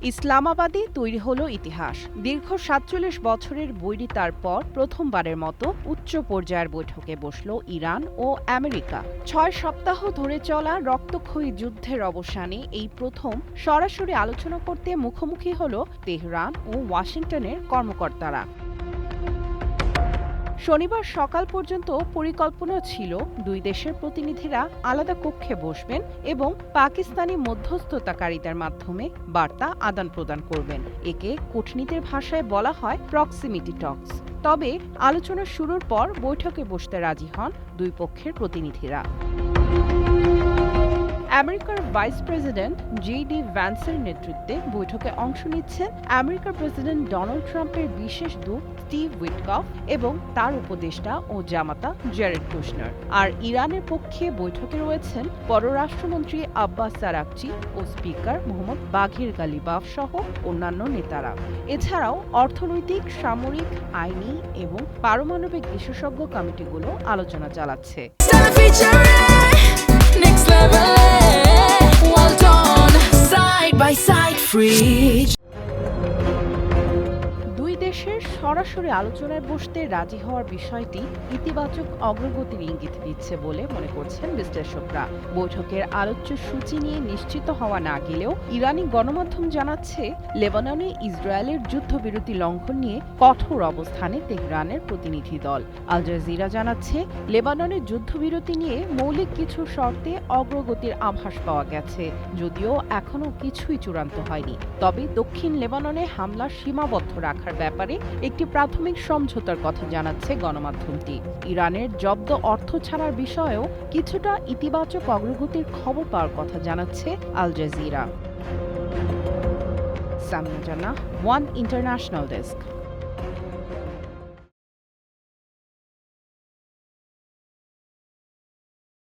ইসলামাবাদে তৈরি হলো ইতিহাস। দীর্ঘ ৪৭ বছরের বৈরিতার পর প্রথমবারের মতো উচ্চ পর্যায়ের বৈঠকে বসল ইরান ও আমেরিকা। ৬ সপ্তাহ ধরে চলা রক্তক্ষয়ী যুদ্ধের অবসানে এই প্রথম সরাসরি আলোচনা করতে মুখোমুখি হল তেহরান ও ওয়াশিংটনের কর্মকর্তারা। শনিবার সকাল পর্যন্ত পরিকল্পনা ছিল দুই দেশের প্রতিনিধিরা আলাদা কক্ষে বসবেন এবং পাকিস্তানি মধ্যস্থতাকারীদের মাধ্যমে বার্তা আদান প্রদান করবেন। একে কূটনীতির ভাষায় বলা হয় প্রক্সিমিটি টকস। তবে আলোচনা শুরুর পর বৈঠকে বসতে রাজি হন দুই পক্ষের প্রতিনিধিরা। আমেরিকার ভাইস প্রেসিডেন্ট জে.ডি. ভ্যান্সের নেতৃত্বে বৈঠকে অংশ নিচ্ছেন আমেরিকার প্রেসিডেন্ট ডোনাল্ড ট্রাম্পের বিশেষ দূত স্টিভ উইটকফ এবং তার উপদেষ্টা ও জামাতা জ্যারেড কুশনার। আর ইরানের পক্ষে বৈঠকে রয়েছেন পররাষ্ট্রমন্ত্রী আব্বাস আরাকচি ও স্পিকার মোহাম্মদ বাঘের গালিবাফ সহ অন্যান্য নেতারা। এছাড়াও অর্থনৈতিক, সামরিক, আইনি এবং পারমাণবিক বিশেষজ্ঞ কমিটিগুলো আলোচনা চালাচ্ছে। Next level, well done, side by side, free. দুই দেশের সরাসরি আলোচনায় বসতে রাজি হওয়ার বিষয়টি ইতিবাচক অগ্রগতির ইঙ্গিত দিচ্ছে বলে মনে করছেন বিশ্লেষকরা। বৈঠকের আলোচ্য সূচি নিয়ে নিশ্চিত হওয়া না গেলেও ইরানি গণমাধ্যম জানাচ্ছে লেবাননে ইসরায়েলের যুদ্ধবিরতি লঙ্ঘন নিয়ে কঠোর অবস্থানে তেহরানের প্রতিনিধি দল। আল জাজিরা জানাচ্ছে লেবাননের যুদ্ধবিরতি নিয়ে মৌলিক কিছু শর্তে অগ্রগতির আভাস পাওয়া গেছে, যদিও এখনও কিছুই চূড়ান্ত হয়নি। তবে দক্ষিণ লেবাননে হামলা সীমাবদ্ধ রাখার ব্যাপারে একটি প্রাথমিক সমঝোতার কথা জানাচ্ছে গণমাধ্যমটি। ইরানের জব্দ অর্থ ছাড়ার বিষয়েও কিছুটা ইতিবাচক অগ্রগতির খবর পাওয়ার কথা জানাচ্ছে আল জাজিরা। সামিয়া জান্নাহ, ওয়ান ইন্টারন্যাশনাল ডেস্ক।